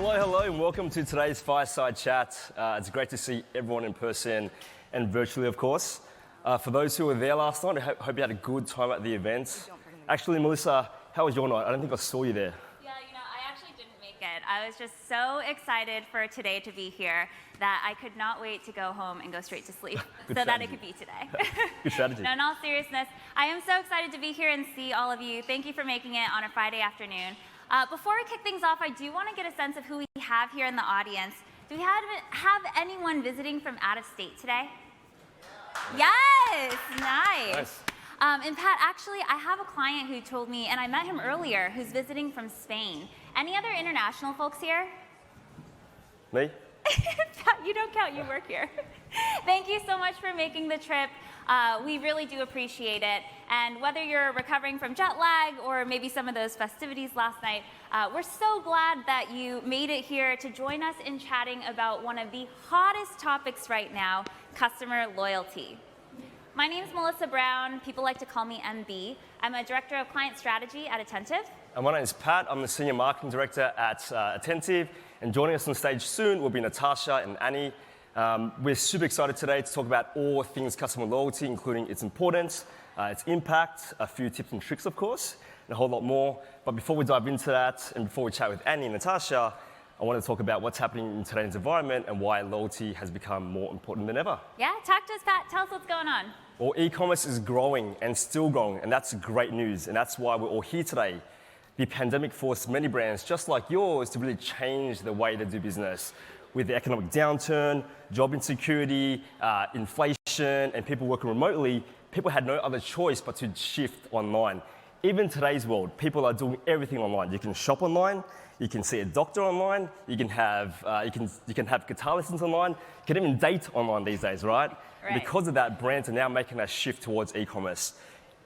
Hello, and welcome to today's Fireside Chat. It's great to see everyone in person and virtually, of course. For those who were there last night, I hope you had a good time at the event. Actually, Melissa, how was your night? I don't think I saw you there. Yeah, I actually didn't make it. I was just so excited for today to be here that I could not wait to go home and go straight to sleep that it could be today. Good strategy. No, in all seriousness, I am so excited to be here and see all of you. Thank you for making it on a Friday afternoon. Before we kick things off, I do want to get a sense of who we have here in the audience. Do we have anyone visiting from out of state today? Yes, nice. And Pat, actually, I have a client who told me, and I met him earlier, who's visiting from Spain. Any other international folks here? Me? Pat, you don't count, you work here. Thank you so much for making the trip. We really do appreciate it. And whether you're recovering from jet lag or maybe some of those festivities last night, we're so glad that you made it here to join us in chatting about one of the hottest topics right now, customer loyalty. My name is Melissa Brown. People like to call me MB. I'm a director of client strategy at Attentive. And my name is Pat. I'm the senior marketing director at Attentive. And joining us on stage soon will be Natasha and Annie. We're super excited today to talk about all things customer loyalty, including its importance, its impact, a few tips and tricks, of course, and a whole lot more. But before we dive into that, and before we chat with Annie and Natasha, I want to talk about what's happening in today's environment and why loyalty has become more important than ever. Yeah, talk to us, Pat. Tell us what's going on. Well, e-commerce is growing and still growing, and that's great news. And that's why we're all here today. The pandemic forced many brands, just like yours, to really change the way they do business. With the economic downturn, job insecurity, inflation, and people working remotely, people had no other choice but to shift online. Even in today's world, people are doing everything online. You can shop online, you can see a doctor online, you can have guitar lessons online, you can even date online these days, right? Because of that, brands are now making that shift towards e-commerce.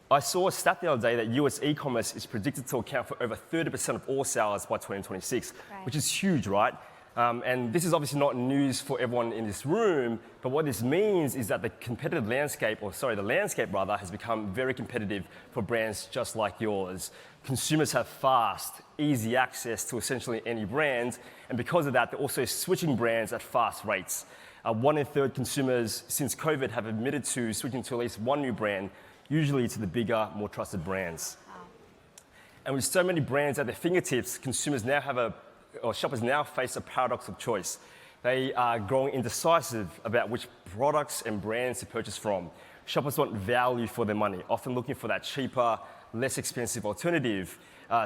I saw a stat the other day that US e-commerce is predicted to account for over 30% of all sales by 2026, which is huge, right? And this is obviously not news for everyone in this room, but what this means is that the landscape has become very competitive for brands just like yours. Consumers have fast, easy access to essentially any brand, and because of that, they're also switching brands at fast rates. 1 in 3 consumers since COVID have admitted to switching to at least one new brand, usually to the bigger, more trusted brands. Wow. And with so many brands at their fingertips, shoppers now face a paradox of choice. They are growing indecisive about which products and brands to purchase from. Shoppers want value for their money, often looking for that cheaper, less expensive alternative.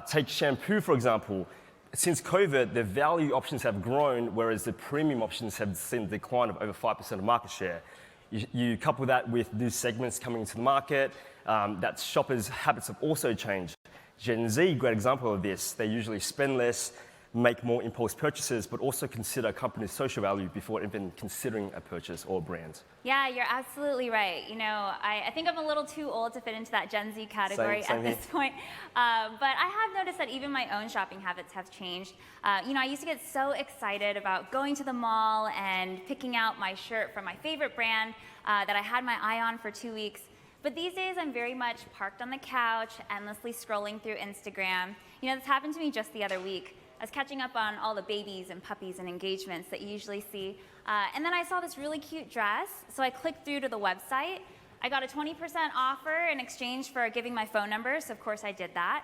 Take shampoo, for example. Since COVID, the value options have grown, whereas the premium options have seen a decline of over 5% of market share. You couple that with new segments coming into the market, that shoppers' habits have also changed. Gen Z, great example of this. They usually spend less, make more impulse purchases, but also consider a company's social value before even considering a purchase or a brand. Yeah, you're absolutely right. I think I'm a little too old to fit into that Gen Z category at this point. But I have noticed that even my own shopping habits have changed. I used to get so excited about going to the mall and picking out my shirt from my favorite brand that I had my eye on for 2 weeks. But these days, I'm very much parked on the couch, endlessly scrolling through Instagram. This happened to me just the other week. I was catching up on all the babies and puppies and engagements that you usually see. And then I saw this really cute dress, so I clicked through to the website. I got a 20% offer in exchange for giving my phone number, so of course I did that.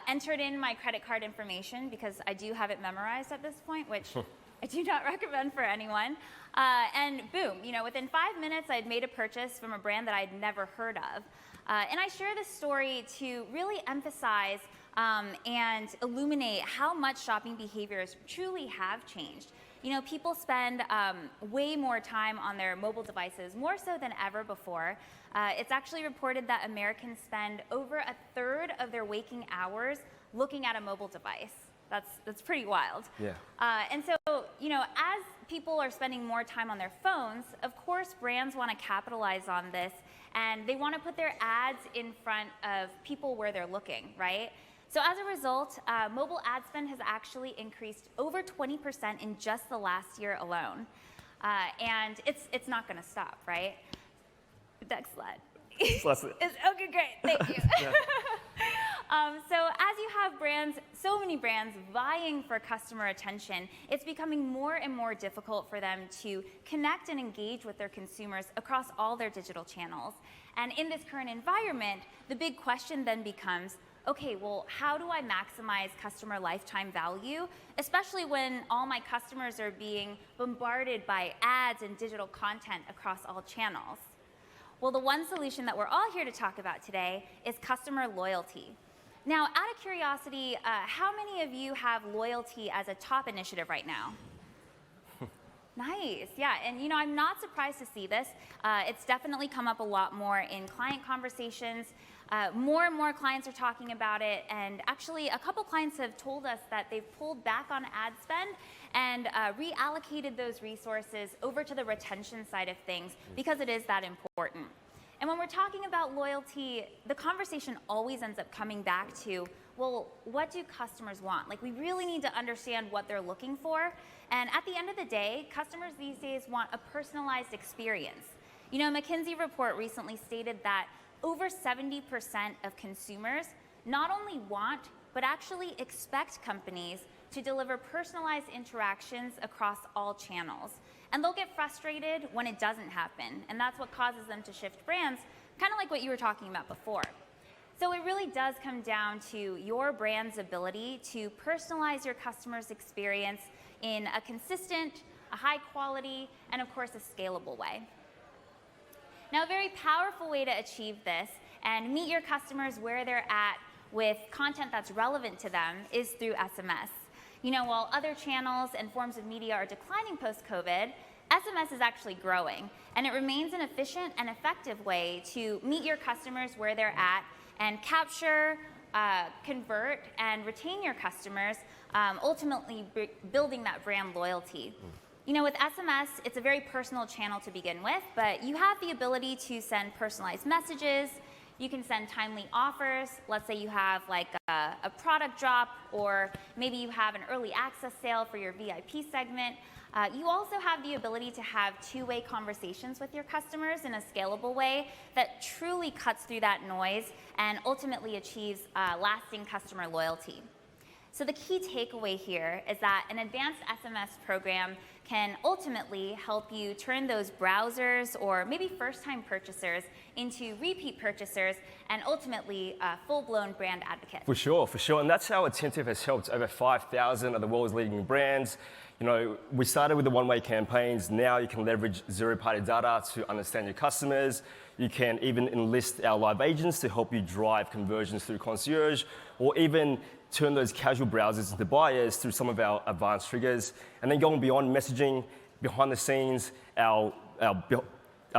Entered in my credit card information because I do have it memorized at this point, which I do not recommend for anyone. And boom, within 5 minutes I'd made a purchase from a brand that I'd never heard of. And I share this story to really emphasize and illuminate how much shopping behaviors truly have changed. People spend way more time on their mobile devices, more so than ever before. It's actually reported that Americans spend over 1/3 of their waking hours looking at a mobile device. That's pretty wild. Yeah. And so, as people are spending more time on their phones, of course, brands want to capitalize on this, and they want to put their ads in front of people where they're looking, right? So as a result, mobile ad spend has actually increased over 20% in just the last year alone. And it's not going to stop, right? Next slide. Okay, great. Thank you. So as you have brands so many brands vying for customer attention, it's becoming more and more difficult for them to connect and engage with their consumers across all their digital channels. And in this current environment, the big question then becomes, okay, well, how do I maximize customer lifetime value, especially when all my customers are being bombarded by ads and digital content across all channels? Well, the one solution that we're all here to talk about today is customer loyalty. Now, out of curiosity, how many of you have loyalty as a top initiative right now? Nice, yeah, and you know, I'm not surprised to see this. It's definitely come up a lot more in client conversations. More and more clients are talking about it, and actually a couple clients have told us that they've pulled back on ad spend and reallocated those resources over to the retention side of things because it is that important. And when we're talking about loyalty, the conversation always ends up coming back to, well, what do customers want? Like, we really need to understand what they're looking for. And at the end of the day, customers these days want a personalized experience. You know, a McKinsey report recently stated that over 70% of consumers not only want, but actually expect companies to deliver personalized interactions across all channels. And they'll get frustrated when it doesn't happen. And that's what causes them to shift brands, kind of like what you were talking about before. So it really does come down to your brand's ability to personalize your customer's experience in a consistent, a high quality, and of course a scalable way. Now, a very powerful way to achieve this and meet your customers where they're at with content that's relevant to them is through SMS. You know, while other channels and forms of media are declining post-COVID, SMS is actually growing, and it remains an efficient and effective way to meet your customers where they're at and capture, convert, and retain your customers, ultimately building that brand loyalty. You know, with SMS, it's a very personal channel to begin with, but you have the ability to send personalized messages. You can send timely offers. Let's say you have like a product drop, or maybe you have an early access sale for your VIP segment. You also have the ability to have two-way conversations with your customers in a scalable way that truly cuts through that noise and ultimately achieves lasting customer loyalty. So the key takeaway here is that an advanced SMS program can ultimately help you turn those browsers or maybe first-time purchasers into repeat purchasers and ultimately full-blown brand advocates. For sure, for sure. And that's how Attentive has helped over 5,000 of the world's leading brands. You know, we started with the one-way campaigns. Now you can leverage zero-party data to understand your customers. You can even enlist our live agents to help you drive conversions through concierge, or even turn those casual browsers into buyers through some of our advanced triggers. And then going beyond messaging, behind the scenes, our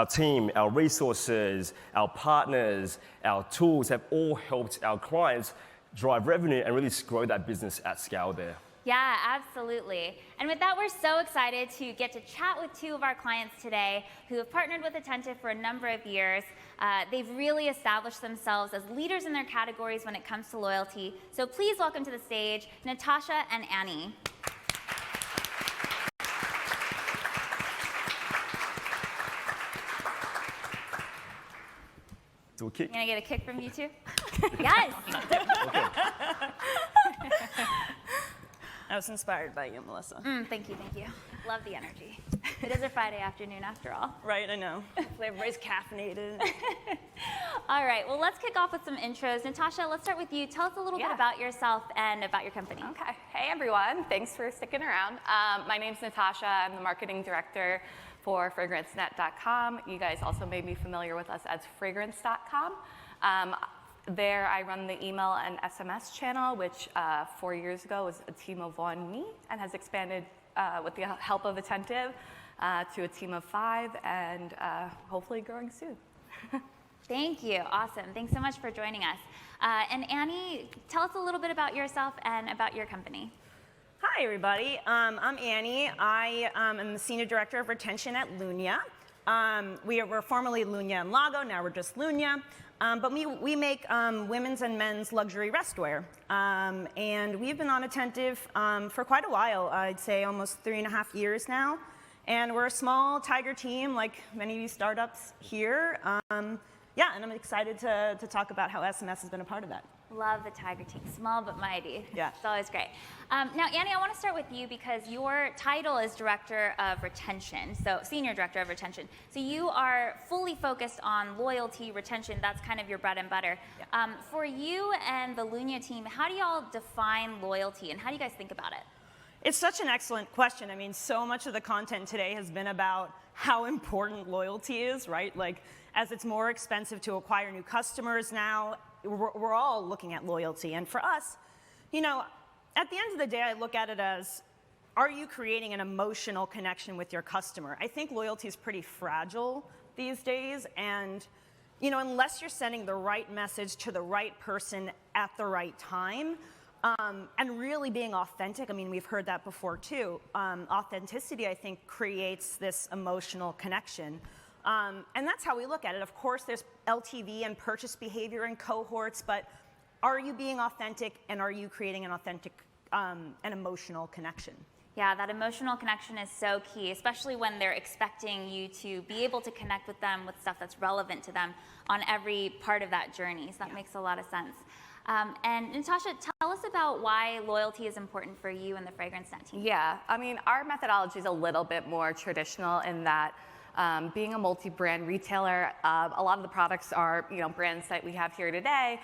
team, our resources, our partners, our tools have all helped our clients drive revenue and really grow that business at scale there. Yeah, absolutely. And with that, we're so excited to get to chat with two of our clients today who have partnered with Attentive for a number of years. They've really established themselves as leaders in their categories when it comes to loyalty. So please welcome to the stage, Natasha and Annie. Do a kick. Can I get a kick from you two? Yes. I was inspired by you, Melissa. Thank you, thank you. Love the energy. It is a Friday afternoon after all. Right, I know. Hopefully everybody's caffeinated. All right, well, let's kick off with some intros. Natasha, let's start with you. Tell us a little bit about yourself and about your company. Okay. Hey, everyone. Thanks for sticking around. My name's Natasha. I'm the marketing director for fragrancenet.com. You guys also may be familiar with us as fragrance.com. There, I run the email and SMS channel, which 4 years ago was a team of 1 and me, and has expanded with the help of Attentive to a team of 5, and hopefully growing soon. Thank you. Awesome. Thanks so much for joining us. And Annie, tell us a little bit about yourself and about your company. Hi, everybody. I'm Annie. I am the Senior Director of Retention at Lunya. We were formerly Lunya and Lago. Now we're just Lunya. But we make women's and men's luxury restwear. And we've been on Attentive for quite a while. I'd say almost 3.5 years now. And we're a small tiger team, like many of you startups here. Yeah, and I'm excited to talk about how SMS has been a part of that. Love the tiger teeth, small but mighty. Yeah. It's always great. Now, Annie, I want to start with you because your title is Director of Retention, so Senior Director of Retention. So you are fully focused on loyalty, retention, that's kind of your bread and butter. Yeah. For you and the Lunya team, how do y'all define loyalty and how do you guys think about it? It's such an excellent question. I mean, so much of the content today has been about how important loyalty is, right? Like, as it's more expensive to acquire new customers now, we're all looking at loyalty. And for us, you know, at the end of the day, I look at it as, are you creating an emotional connection with your customer? I think loyalty is pretty fragile these days. And, you know, unless you're sending the right message to the right person at the right time, and really being authentic, I mean, we've heard that before too. Authenticity, I think, creates this emotional connection. And that's how we look at it. Of course, there's LTV and purchase behavior and cohorts, but are you being authentic and are you creating an authentic, an emotional connection? Yeah, that emotional connection is so key, especially when they're expecting you to be able to connect with them with stuff that's relevant to them on every part of that journey. So that makes a lot of sense. And Natasha, tell us about why loyalty is important for you and the FragranceNet team. Yeah, I mean, our methodology is a little bit more traditional in that being a multi-brand retailer, a lot of the products are, you know, brands that we have here today.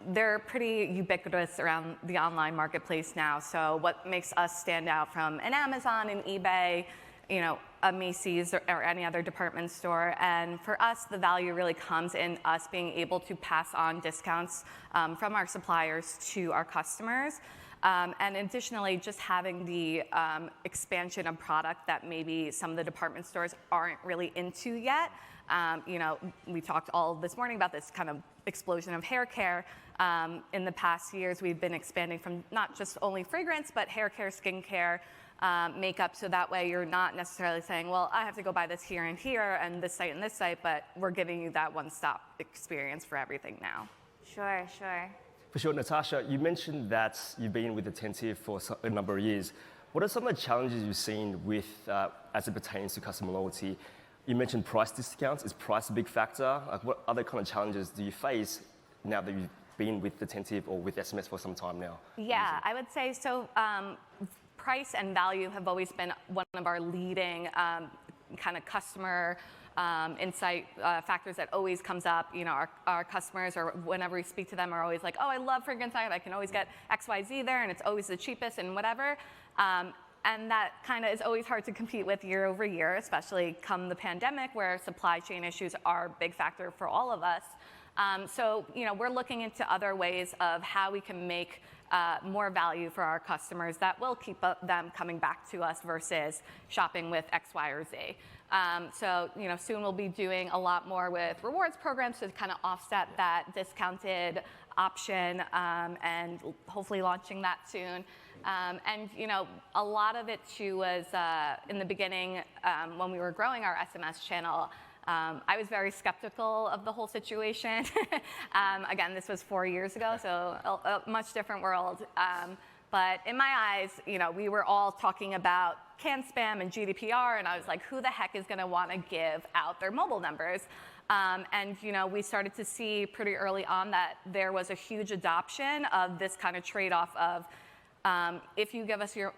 They're pretty ubiquitous around the online marketplace now. So what makes us stand out from an Amazon and eBay, you know, a Macy's or any other department store. And for us, the value really comes in us being able to pass on discounts from our suppliers to our customers. And additionally, just having the expansion of product that maybe some of the department stores aren't really into yet. You know, we talked all this morning about this kind of explosion of hair care. In the past years, we've been expanding from not just only fragrance, but hair care, skincare, makeup, so that way you're not necessarily saying, well, I have to go buy this here and here and this site, but we're giving you that one-stop experience for everything now. Sure, sure. For sure, Natasha, you mentioned that you've been with Attentive for a number of years. What are some of the challenges you've seen with, as it pertains to customer loyalty? You mentioned price discounts. Is price a big factor? Like, what other kind of challenges do you face now that you've been with Attentive or with SMS for some time now? Yeah, I would say so. Price and value have always been one of our leading kind of customer insight factors that always comes up. You know, our customers, or whenever we speak to them, are always like, oh, I love Fragrance Night. I can always get XYZ there, and it's always the cheapest and whatever. And that kind of is always hard to compete with year over year, especially come the pandemic, where supply chain issues are a big factor for all of us. So, you know, we're looking into other ways of how we can make more value for our customers that will keep them coming back to us versus shopping with X, Y, or Z. So, you know, soon we'll be doing a lot more with rewards programs to kind of offset that discounted option, and hopefully launching that soon. And, you know, a lot of it too was in the beginning when we were growing our SMS channel. I was very skeptical of the whole situation. Again, this was 4 years ago, so a much different world. But in my eyes, you know, we were all talking about can spam and GDPR, and I was like, who the heck is going to want to give out their mobile numbers? And, you know, we started to see pretty early on that there was a huge adoption of this kind of trade-off of if you give us your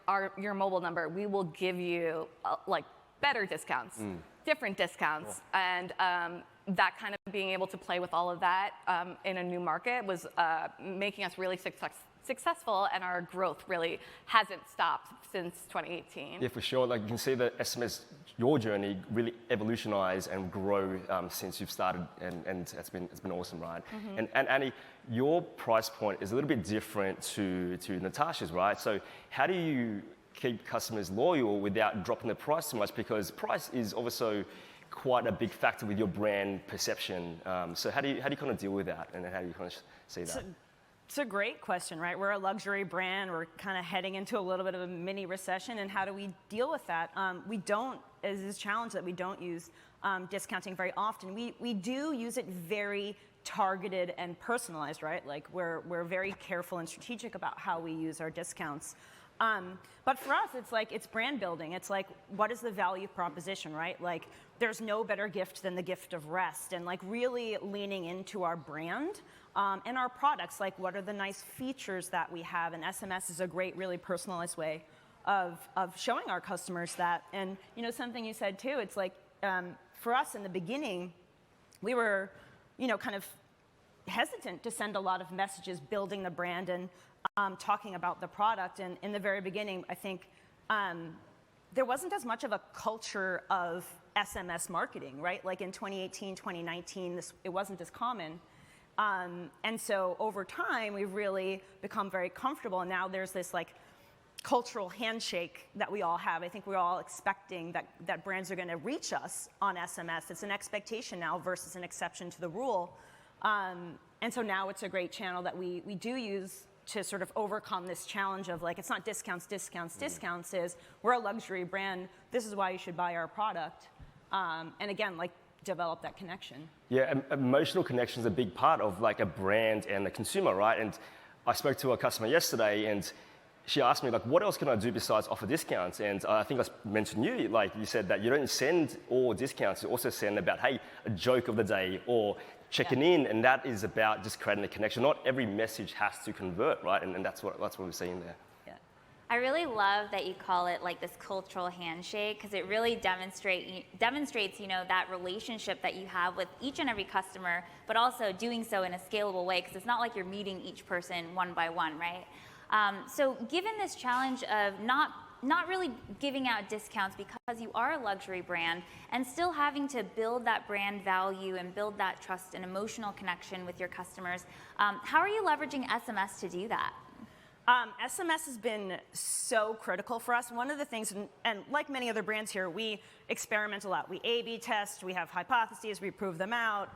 mobile number, we will give you like better discounts. Different discounts, and that kind of being able to play with all of that in a new market was making us really successful, and our growth really hasn't stopped since 2018. Yeah, for sure. Like, you can see that SMS, your journey, really evolutionize and grow since you've started, and it's been awesome, right? And Annie, your price point is a little bit different to Natasha's, right? So how do you keep customers loyal without dropping the price too much? Because price is also quite a big factor with your brand perception. So how do you kind of deal with that, and how do you kind of see that? It's a great question, right? We're a luxury brand. We're kind of heading into a little bit of a mini recession, and how do we deal with that? We don't, it's a challenge that we don't use discounting very often. We do use it very targeted and personalized, right? Like we're very careful and strategic about how we use our discounts. But for us, it's like, it's brand building. It's like, what is the value proposition, right? Like, there's no better gift than the gift of rest, and like really leaning into our brand and our products. Like, what are the nice features that we have? And SMS is a great, really personalized way of showing our customers that. And you know, something you said too, it's like, for us in the beginning, we were, you know, kind of hesitant to send a lot of messages building the brand and talking about the product. And in the very beginning, I think there wasn't as much of a culture of SMS marketing, right? Like in 2018, 2019, it wasn't as common. And so over time, we've really become very comfortable. And now there's this like cultural handshake that we all have. I think we're all expecting that brands are going to reach us on SMS. It's an expectation now versus an exception to the rule. And so now it's a great channel that we do use to sort of overcome this challenge of like, it's not discounts, discounts, discounts. Is we're a luxury brand. This is why you should buy our product. And again, like, develop that connection. Yeah, emotional connection is a big part of like a brand and a consumer, right? And I spoke to a customer yesterday, and she asked me like, what else can I do besides offer discounts? And I think I mentioned you, like you said that you don't send all discounts, you also send about, hey, a joke of the day or checking in, and that is about just creating a connection. Not every message has to convert, right? And that's what we're seeing there. I really love that you call it like this cultural handshake, because it really demonstrates, you know, that relationship that you have with each and every customer, but also doing so in a scalable way, because it's not like you're meeting each person one by one, right? So given this challenge of not really giving out discounts because you are a luxury brand, and still having to build that brand value and build that trust and emotional connection with your customers, how are you leveraging SMS to do that? SMS has been so critical for us. One of the things, and like many other brands here, we experiment a lot. We A/B test, we have hypotheses, we prove them out,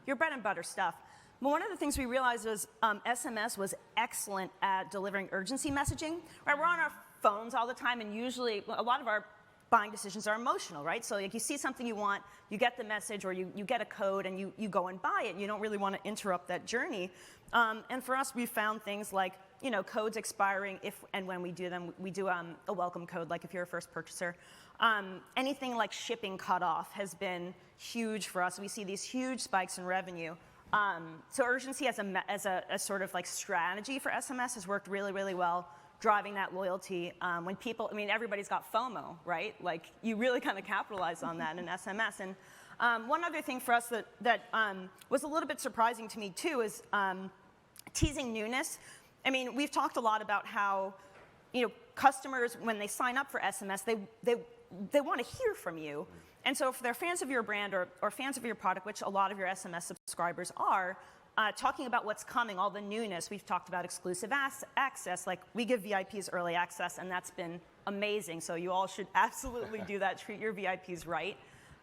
your bread and butter stuff. But one of the things we realized was SMS was excellent at delivering urgency messaging. Right? We're on our phones all the time, and usually a lot of our buying decisions are emotional, right? So like, you see something you want, you get the message, or you get a code and you go and buy it, and you don't really want to interrupt that journey. And for us, we found things like, you know, codes expiring if and when we do them. We do a welcome code, like if you're a first purchaser. Anything like shipping cutoff has been huge for us. We see these huge spikes in revenue. So urgency as a sort of like strategy for SMS has worked really, really well, driving that loyalty. When people, I mean, everybody's got FOMO, right? Like, you really kind of capitalize on that in SMS. And one other thing for us that was a little bit surprising to me too is teasing newness. I mean, we've talked a lot about how, you know, customers, when they sign up for SMS, they want to hear from you. And so if they're fans of your brand or fans of your product, which a lot of your SMS subscribers are, talking about what's coming, all the newness. We've talked about exclusive access. Like, we give VIPs early access, and that's been amazing. So you all should absolutely do that. Treat your VIPs right.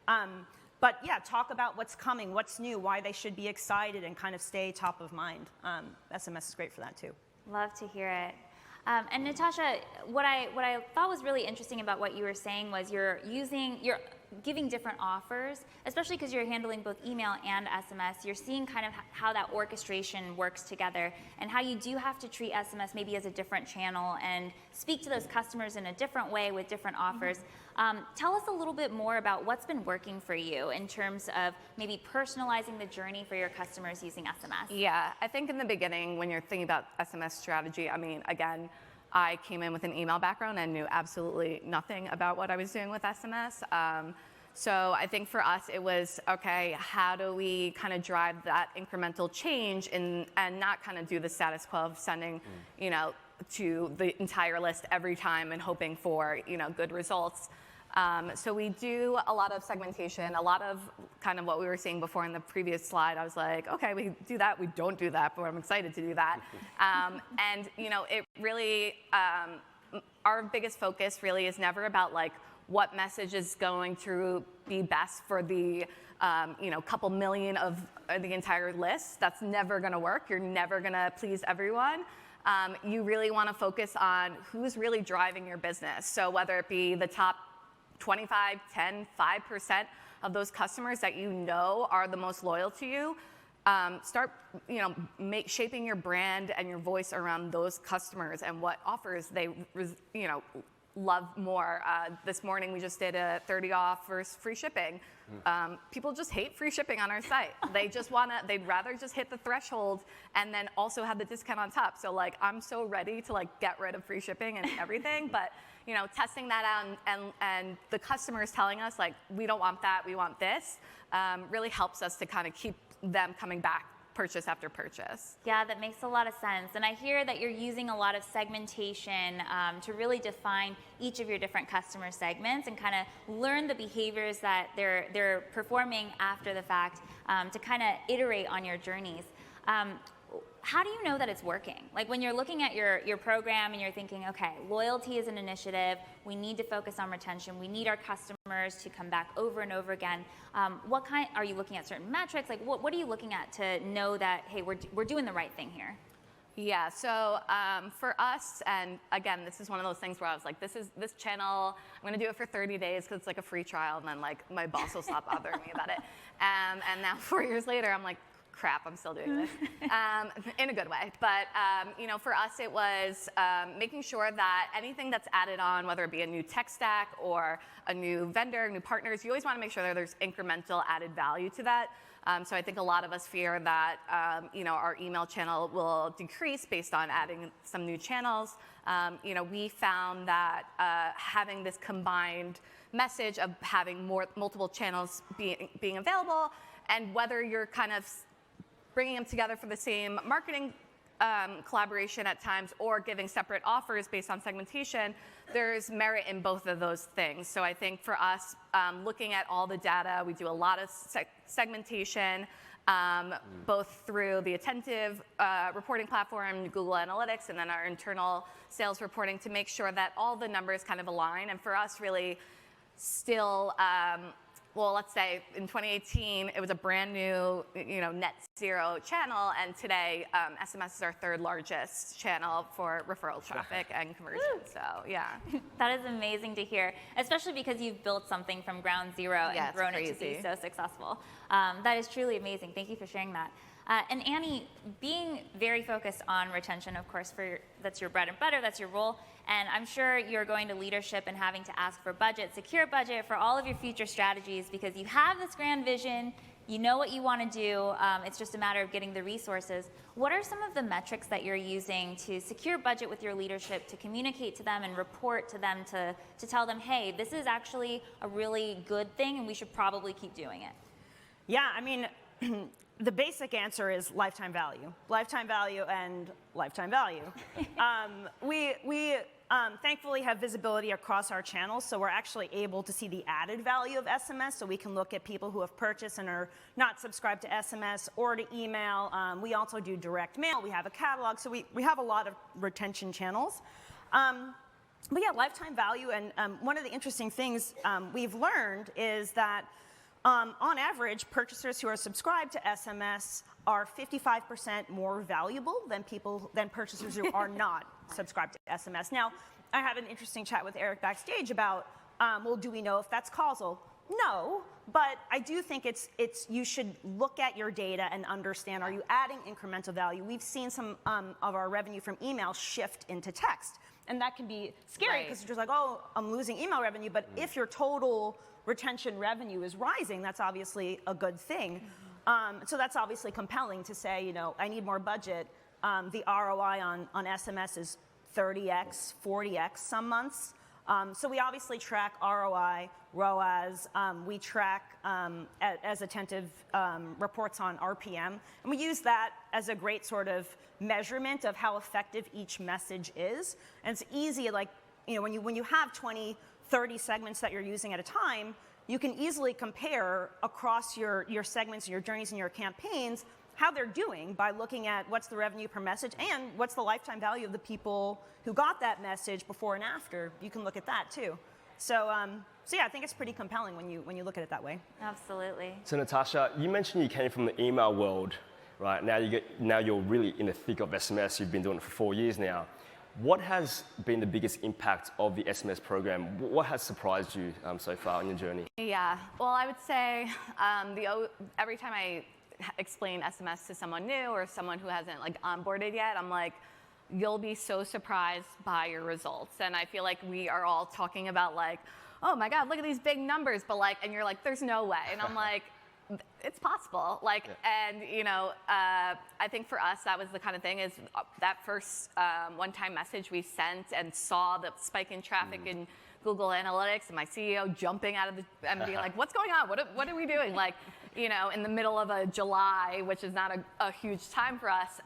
But yeah, talk about what's coming, what's new, why they should be excited, and kind of stay top of mind. SMS is great for that too. Love to hear it. And Natasha, what I thought was really interesting about what you were saying was you're giving different offers, especially because you're handling both email and SMS. You're seeing kind of how that orchestration works together, and how you do have to treat SMS maybe as a different channel and speak to those customers in a different way with different offers. Tell us a little bit more about what's been working for you in terms of maybe personalizing the journey for your customers using SMS. Yeah, I think in the beginning, when you're thinking about SMS strategy, I mean, again, I came in with an email background and knew absolutely nothing about what I was doing with SMS. So I think for us, it was, okay, how do we kind of drive that incremental change and not kind of do the status quo of sending, you know, to the entire list every time and hoping for, you know, good results. So we do a lot of segmentation, a lot of kind of what we were seeing before in the previous slide. I was like, okay, we do that, we don't do that, but I'm excited to do that. And, you know, it really, our biggest focus really is never about like what message is going to be best for the, you know, couple million of the entire list. That's never gonna work. You're never gonna please everyone. You really wanna focus on who's really driving your business. So whether it be the top 25, 10, 5% of those customers that you know are the most loyal to you, start, shaping your brand and your voice around those customers and what offers they, love more. This morning we just did a 30 off versus free shipping. People just hate free shipping on our site. They'd rather just hit the threshold and then also have the discount on top. So like, I'm so ready to like get rid of free shipping and everything, but testing that out and the customers telling us like, we don't want that, we want this, really helps us to kind of keep them coming back purchase after purchase. Yeah, that makes a lot of sense. And I hear that you're using a lot of segmentation to really define each of your different customer segments and kind of learn the behaviors that they're performing after the fact to kind of iterate on your journeys. How do you know that it's working? Like when you're looking at your program and you're thinking, okay, loyalty is an initiative, we need to focus on retention, we need our customers to come back over and over again. Are you looking at certain metrics? Like what are you looking at to know that, hey, we're doing the right thing here? Yeah, so for us, and again, this is one of those things where I was like, this channel, I'm gonna do it for 30 days because it's like a free trial, and then like my boss will stop bothering me about it. And now 4 years later, I'm like, crap, I'm still doing this, in a good way. But for us, it was making sure that anything that's added on, whether it be a new tech stack or a new vendor, new partners, you always want to make sure that there's incremental added value to that. So I think a lot of us fear that our email channel will decrease based on adding some new channels. We found that having this combined message of having multiple channels being available, and whether you're kind of bringing them together for the same marketing collaboration at times or giving separate offers based on segmentation, there's merit in both of those things. So I think for us, looking at all the data, we do a lot of segmentation, both through the Attentive reporting platform, Google Analytics, and then our internal sales reporting to make sure that all the numbers kind of align. And for us, really still, let's say in 2018, it was a brand new, net zero channel, and today SMS is our third largest channel for referral traffic and conversion. So yeah, that is amazing to hear, especially because you've built something from ground zero and grown it to be so successful. That is truly amazing. Thank you for sharing that. And Annie, being very focused on retention, of course, that's your bread and butter, that's your role. And I'm sure you're going to leadership and having to ask for budget, secure budget for all of your future strategies because you have this grand vision, you know what you want to do, it's just a matter of getting the resources. What are some of the metrics that you're using to secure budget with your leadership, to communicate to them and report to them to tell them, hey, this is actually a really good thing and we should probably keep doing it? Yeah, I mean, the basic answer is lifetime value. Lifetime value and lifetime value. We thankfully have visibility across our channels, so we're actually able to see the added value of SMS, so we can look at people who have purchased and are not subscribed to SMS or to email. We also do direct mail. We have a catalog, so we have a lot of retention channels. But yeah, lifetime value, and one of the interesting things we've learned is that on average, purchasers who are subscribed to SMS are 55% more valuable than purchasers who are not subscribed to SMS. Now, I had an interesting chat with Eric backstage about, well, do we know if that's causal? No, but I do think you should look at your data and understand, are you adding incremental value? We've seen some of our revenue from email shift into text, and that can be scary because you're just like, oh, I'm losing email revenue, but if your total retention revenue is rising, that's obviously a good thing. So that's obviously compelling to say, I need more budget. The ROI on SMS is 30x, 40x some months. So we obviously track ROI, ROAS. We track, as Attentive reports on RPM. And we use that as a great sort of measurement of how effective each message is. And it's easy, like, when you have 20, 30 segments that you're using at a time, you can easily compare across your segments, your journeys, and your campaigns how they're doing by looking at what's the revenue per message and what's the lifetime value of the people who got that message before and after. You can look at that too. So yeah, I think it's pretty compelling when you look at it that way. Absolutely. So Natasha, you mentioned you came from the email world, right? Now you're really in the thick of SMS. You've been doing it for 4 years now. What has been the biggest impact of the SMS program? What has surprised you so far in your journey? Yeah, well, I would say every time I explain SMS to someone new or someone who hasn't like onboarded yet, I'm like, you'll be so surprised by your results. And I feel like we are all talking about like, oh my God, look at these big numbers, but like, and you're like, there's no way. And I'm like, it's possible. Like, and you know, I think for us, that was the kind of thing is that first one-time message we sent and saw the spike in traffic in Google Analytics and my CEO jumping out of the, and being like, what's going on? What are we doing? Like, you know, in the middle of a July, which is not a huge time for us,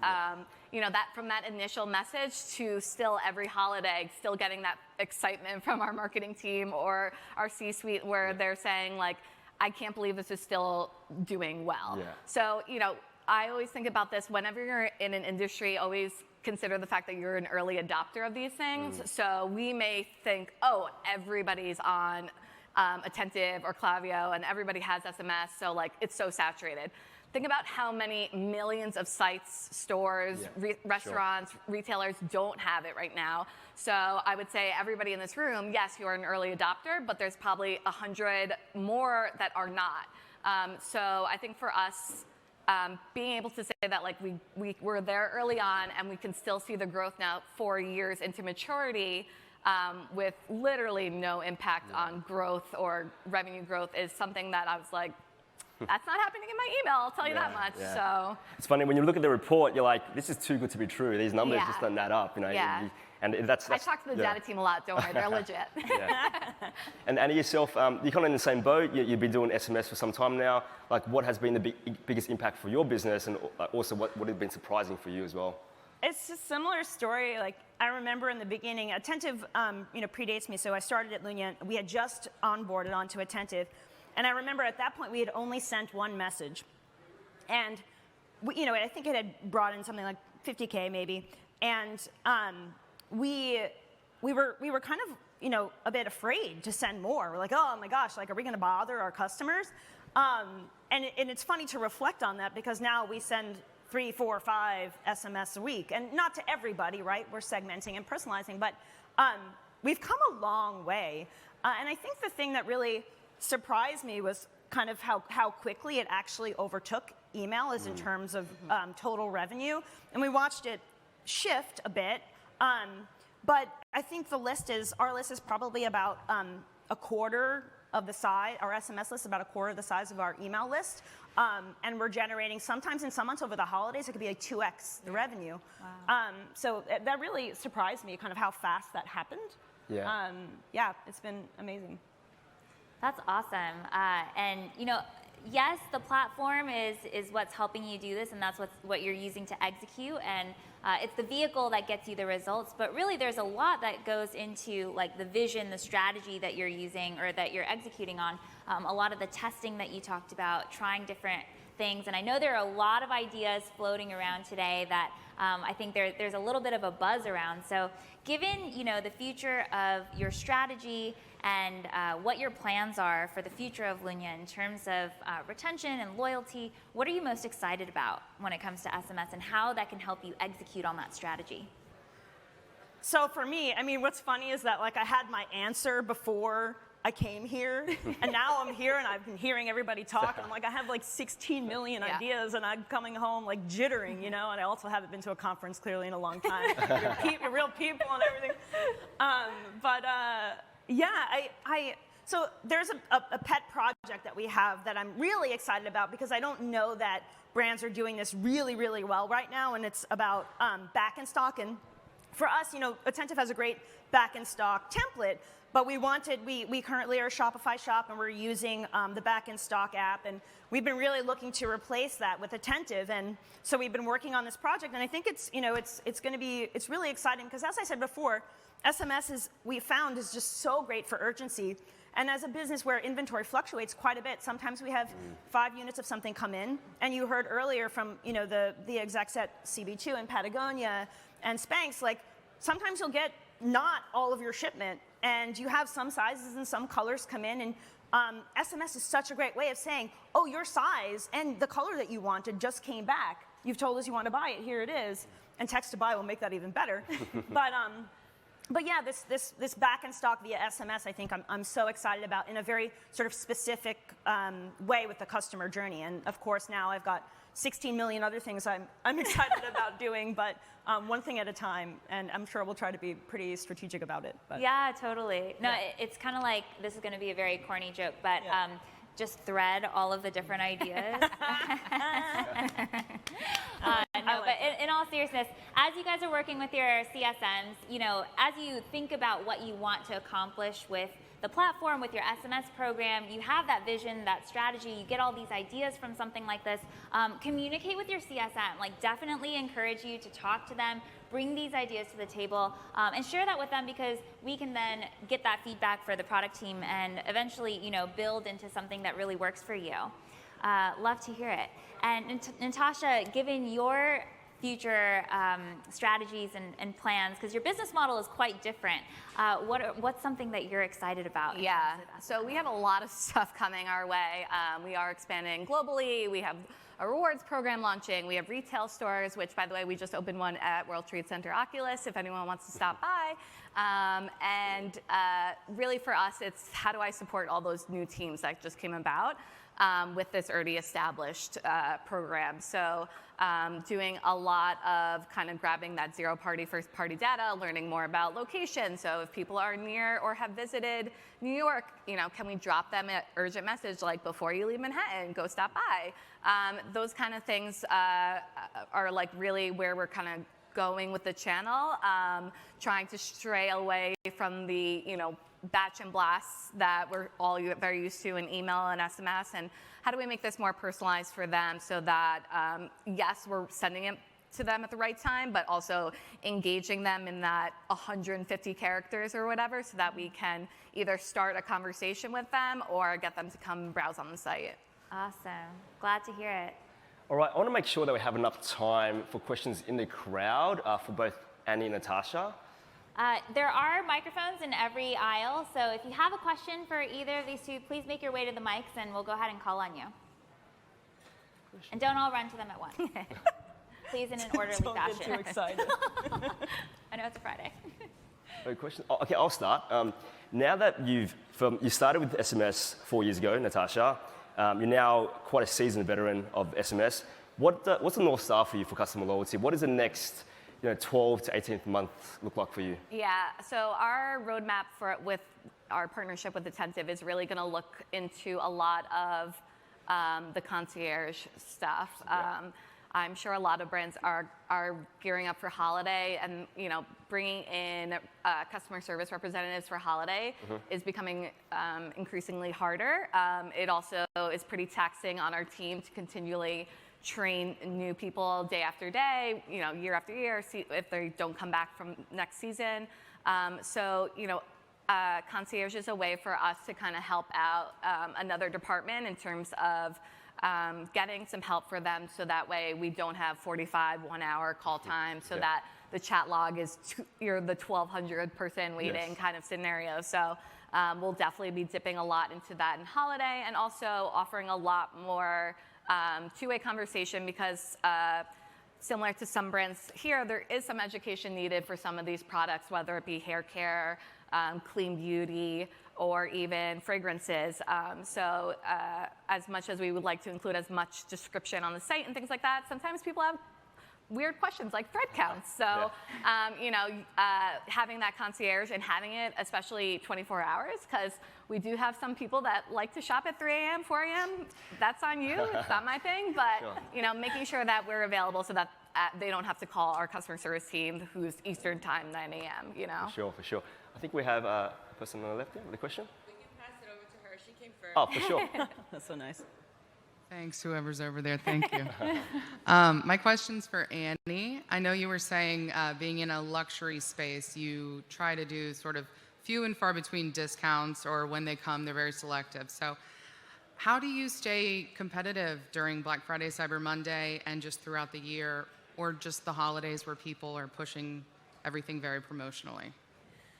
you know, that from that initial message to still every holiday, still getting that excitement from our marketing team or our C-suite where they're saying like, I can't believe this is still doing well. Yeah. So, you know, I always think about this whenever you're in an industry, always consider the fact that you're an early adopter of these things. So we may think, oh, everybody's on Attentive or Klaviyo and everybody has SMS, so like it's so saturated. Think about how many millions of sites, stores, restaurants, retailers don't have it right now. So I would say everybody in this room, yes, you're an early adopter, but there's probably 100 more that are not. So I think for us, being able to say that like we were there early on and we can still see the growth now 4 years into maturity with literally no impact on growth or revenue growth is something that I was like, that's not happening in my email, I'll tell you that much. So it's funny, when you look at the report, you're like, this is too good to be true. These numbers just don't add up, you know. And that's I talk to the data team a lot, don't worry, they're legit. And Annie, yourself, you're kind of in the same boat. You've been doing SMS for some time now. Like, what has been the biggest impact for your business, and also what has been surprising for you as well? It's a similar story. Like, I remember in the beginning, Attentive, you know, predates me. So I started at Lunia. We had just onboarded onto Attentive. And I remember at that point, we had only sent one message. And, you know, I think it had brought in something like 50K maybe. And we were kind of, you know, a bit afraid to send more. We're like, oh my gosh, like, are we going to bother our customers? And it's funny to reflect on that because now we send 3, 4, 5 SMS a week. And not to everybody, right? We're segmenting and personalizing. But we've come a long way. And I think the thing that really surprised me was kind of how quickly it actually overtook email as in terms of total revenue. And we watched it shift a bit. But I think our list is probably about a quarter of the size, our SMS list is about a quarter of the size of our email list. And we're generating, sometimes in some months over the holidays, it could be like 2x the revenue. Wow. So that really surprised me, kind of how fast that happened. Yeah, it's been amazing. That's awesome. And you know, yes, the platform is what's helping you do this, and that's what you're using to execute, and it's the vehicle that gets you the results. But really, there's a lot that goes into like the vision, the strategy that you're using or that you're executing on. A lot of the testing that you talked about, trying different things, and I know there are a lot of ideas floating around today that I think there's a little bit of a buzz around. So, given you know the future of your strategy and what your plans are for the future of Lunia in terms of retention and loyalty, what are you most excited about when it comes to SMS and how that can help you execute on that strategy? So for me, I mean, what's funny is that like I had my answer before I came here, and now I'm here and I've been hearing everybody talk. And I'm like, I have like 16 million ideas, and I'm coming home like jittering, you know. And I also haven't been to a conference clearly in a long time. You're real people and everything. Yeah, so there's a pet project that we have that I'm really excited about because I don't know that brands are doing this really, really well right now, and it's about back in stock. And for us, you know, Attentive has a great back in stock template, but we currently are a Shopify shop, and we're using the back in stock app, and we've been really looking to replace that with Attentive, and so we've been working on this project, and I think it's really exciting because, as I said before, SMS we found is just so great for urgency. And as a business where inventory fluctuates quite a bit, sometimes we have 5 units of something come in. And you heard earlier from you know the execs at CB2 and Patagonia and Spanx, like sometimes you'll get not all of your shipment, and you have some sizes and some colors come in, and SMS is such a great way of saying, oh, your size and the color that you wanted just came back. You've told us you want to buy it, here it is. And text to buy will make that even better. But But yeah, this back in stock via SMS, I think I'm so excited about in a very sort of specific way with the customer journey. And of course, now I've got 16 million other things I'm excited about doing, but one thing at a time. And I'm sure we'll try to be pretty strategic about it. But. Yeah, totally. No, it's kind of like, this is going to be a very corny joke, but just thread all of the different ideas. But in all seriousness, as you guys are working with your CSMs, you know, as you think about what you want to accomplish with the platform, with your SMS program, you have that vision, that strategy, you get all these ideas from something like this, communicate with your CSM. Like, definitely encourage you to talk to them, bring these ideas to the table, and share that with them, because we can then get that feedback for the product team and eventually, you know, build into something that really works for you. Love to hear it. And Natasha, given your future strategies and plans, because your business model is quite different, what's something that you're excited about? Yeah, so we have a lot of stuff coming our way. We are expanding globally. We have a rewards program launching. We have retail stores, which, by the way, we just opened one at World Trade Center Oculus, if anyone wants to stop by. And really for us, it's how do I support all those new teams that just came about with this already established program. So doing a lot of kind of grabbing that zero-party, first-party data, learning more about location. So if people are near or have visited New York, you know, can we drop them an urgent message like, before you leave Manhattan, go stop by? Those kind of things are like really where we're kind of going with the channel, trying to stray away from the, you know, batch and blasts that we're all very used to in email and SMS, and how do we make this more personalized for them so that, yes, we're sending it to them at the right time, but also engaging them in that 150 characters or whatever, so that we can either start a conversation with them or get them to come browse on the site. Awesome. Glad to hear it. All right, I want to make sure that we have enough time for questions in the crowd for both Annie and Natasha. There are microphones in every aisle, so if you have a question for either of these two, please make your way to the mics and we'll go ahead and call on you. And don't all run to them at once. Please, in an orderly fashion. Don't get too excited. I know it's a Friday. Question? Oh, okay, I'll start. Now that you started with SMS 4 years ago, Natasha, you're now quite a seasoned veteran of SMS. What's the North Star for you for customer loyalty? What is the next 12 to 18th month look like for you? Yeah, so our roadmap with our partnership with Attentive is really going to look into a lot of the concierge stuff. Yeah. I'm sure a lot of brands are gearing up for holiday, and bringing in customer service representatives for holiday is becoming increasingly harder. It also is pretty taxing on our team to continually train new people day after day, year after year, see if they don't come back from next season. Concierge is a way for us to kind of help out another department in terms of getting some help for them, so that way we don't have 45 one-hour call time, so that the chat log is you're the 1,200 person waiting kind of scenario. So we'll definitely be dipping a lot into that in holiday, and also offering a lot more two-way conversation, because similar to some brands here, there is some education needed for some of these products, whether it be hair care, clean beauty, or even fragrances. So as much as we would like to include as much description on the site and things like that, sometimes people have weird questions like thread counts. So, having that concierge and having it, especially 24 hours, because we do have some people that like to shop at 3 a.m., 4 a.m. That's on you. It's not my thing. But, making sure that we're available so that they don't have to call our customer service team, who's Eastern time, 9 a.m., For sure. I think we have a person on the left here with a question. We can pass it over to her. She came first. Oh, for sure. That's so nice. Thanks, whoever's over there. Thank you. My question's for Annie. I know you were saying being in a luxury space, you try to do sort of few and far between discounts, or when they come, they're very selective. So how do you stay competitive during Black Friday, Cyber Monday, and just throughout the year, or just the holidays where people are pushing everything very promotionally?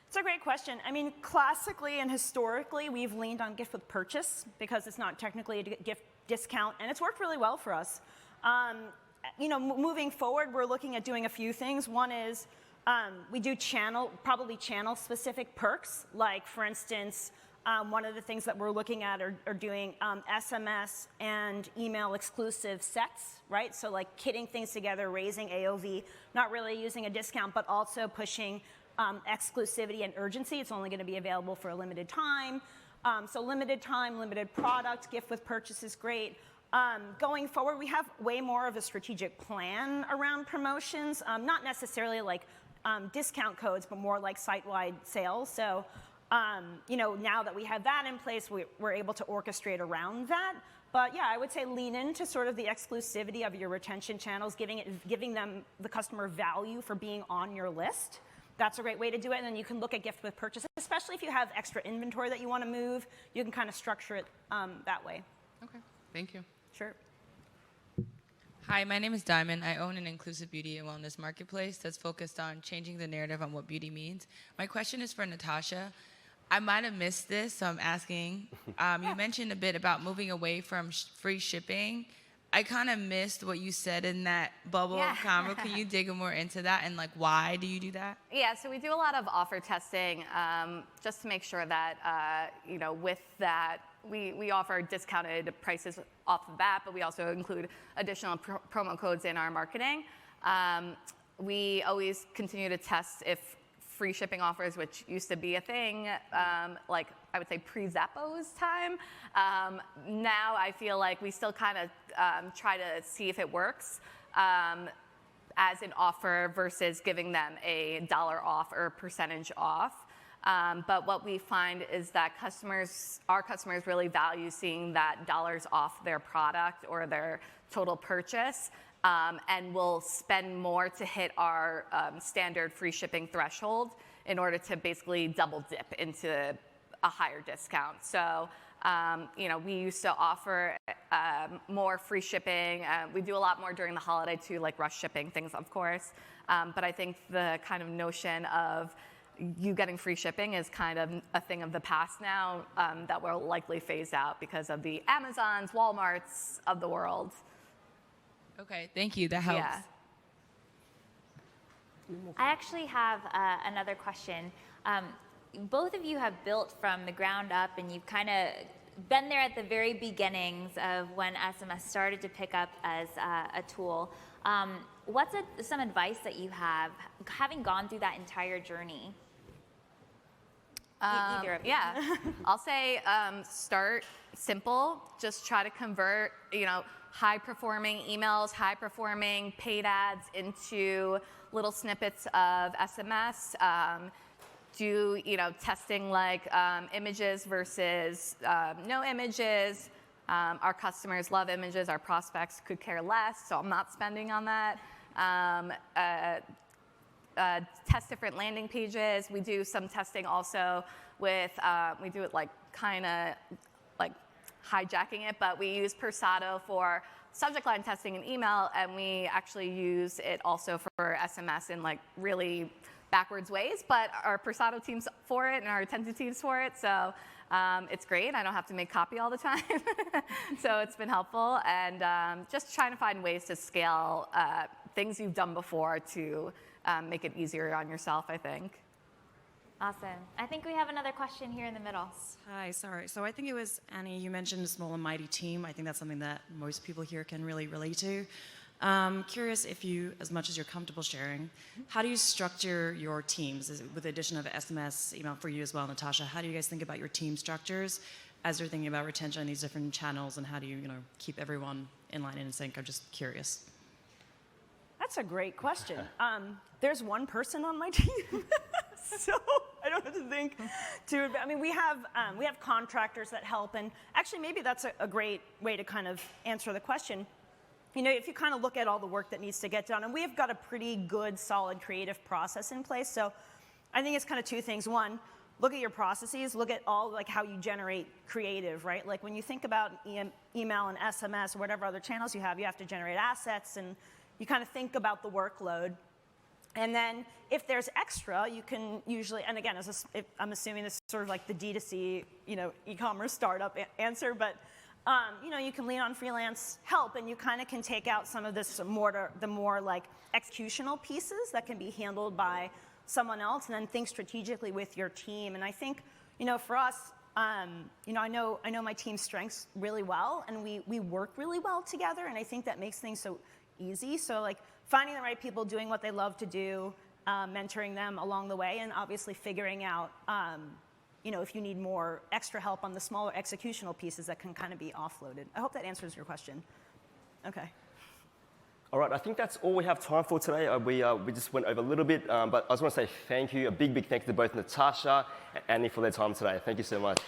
It's a great question. I mean, classically and historically, we've leaned on gift with purchase, because it's not technically a gift discount, and it's worked really well for us. Moving forward, we're looking at doing a few things. One is We do probably channel-specific perks, like for instance, one of the things that we're looking at are doing SMS and email exclusive sets, right? So like kitting things together, raising AOV, not really using a discount, but also pushing exclusivity and urgency. It's only going to be available for a limited time. So limited time, limited product, gift with purchase is great. Going forward, we have way more of a strategic plan around promotions, not necessarily like discount codes, but more like site-wide sales. So, now that we have that in place, we're able to orchestrate around that. But yeah, I would say lean into sort of the exclusivity of your retention channels, giving them the customer value for being on your list. That's a great way to do it. And then you can look at gift with purchase, especially if you have extra inventory that you want to move. You can kind of structure it that way. Okay, thank you. Sure. Hi, my name is Diamond. I own an inclusive beauty and wellness marketplace that's focused on changing the narrative on what beauty means. My question is for Natasha. I might have missed this, so I'm asking. You mentioned a bit about moving away from free shipping. I kind of missed what you said in that bubble of combo. Can you dig more into that and like why do you do that? Yeah, so we do a lot of offer testing just to make sure that with that we offer discounted prices off the bat, but we also include additional promo codes in our marketing. We always continue to test if free shipping offers, which used to be a thing, like I would say pre-Zappos time. Now I feel like we still kind of try to see if it works as an offer versus giving them a $1 off or percentage off. But what we find is that our customers really value seeing that dollars off their product or their total purchase. And will spend more to hit our standard free shipping threshold in order to basically double dip into a higher discount. So, we used to offer more free shipping. We do a lot more during the holiday too, like rush shipping things, of course. But I think the kind of notion of you getting free shipping is kind of a thing of the past now that will likely phase out because of the Amazons, Walmarts of the world. Okay, thank you. That helps. Yeah. I actually have another question. Both of you have built from the ground up, and you've kind of been there at the very beginnings of when SMS started to pick up as a tool. What's some advice that you have, having gone through that entire journey? Either of you. Yeah, I'll say start simple. Just try to convert, high-performing emails, high-performing paid ads into little snippets of SMS. Do testing like images versus no images. Our customers love images. Our prospects could care less, so I'm not spending on that. Test different landing pages. We do some testing also with, we do it like kind of like hijacking it, but we use Persado for subject line testing in email, and we actually use it also for SMS in like really backwards ways, but our Persado team's for it and our Attentive team's for it, so it's great. I don't have to make copy all the time, so it's been helpful, and just trying to find ways to scale things you've done before to make it easier on yourself, I think. Awesome. I think we have another question here in the middle. Hi, sorry. So I think it was, Annie, you mentioned a small and mighty team. I think that's something that most people here can really relate to. Curious if you, as much as you're comfortable sharing, how do you structure your teams? With the addition of SMS, email for you as well, Natasha, how do you guys think about your team structures as you're thinking about retention on these different channels, and how do you, keep everyone in line and in sync? I'm just curious. That's a great question. There's one person on my team, so I don't have to think too. I mean, we have contractors that help, and actually, maybe that's a great way to kind of answer the question. If you kind of look at all the work that needs to get done, and we have got a pretty good, solid creative process in place. So I think it's kind of two things. One, look at your processes, look at all like how you generate creative, right? Like when you think about email and SMS or whatever other channels you have to generate assets, and you kind of think about the workload. And then if there's extra, you can usually, and again, I'm assuming this is sort of like the D2C, e-commerce startup answer, but you can lean on freelance help, and you kind of can take out some of this the more like executional pieces that can be handled by someone else, and then think strategically with your team. And I think, for us, I know my team's strengths really well, and we work really well together, and I think that makes things so easy. So like finding the right people doing what they love to do, mentoring them along the way, and obviously figuring out if you need more extra help on the smaller executional pieces that can kind of be offloaded. I hope that answers your question. Okay. All right, I think that's all we have time for today. We just went over a little bit, but I just want to say thank you, a big thank you to both Natasha and Annie for their time today. Thank you so much.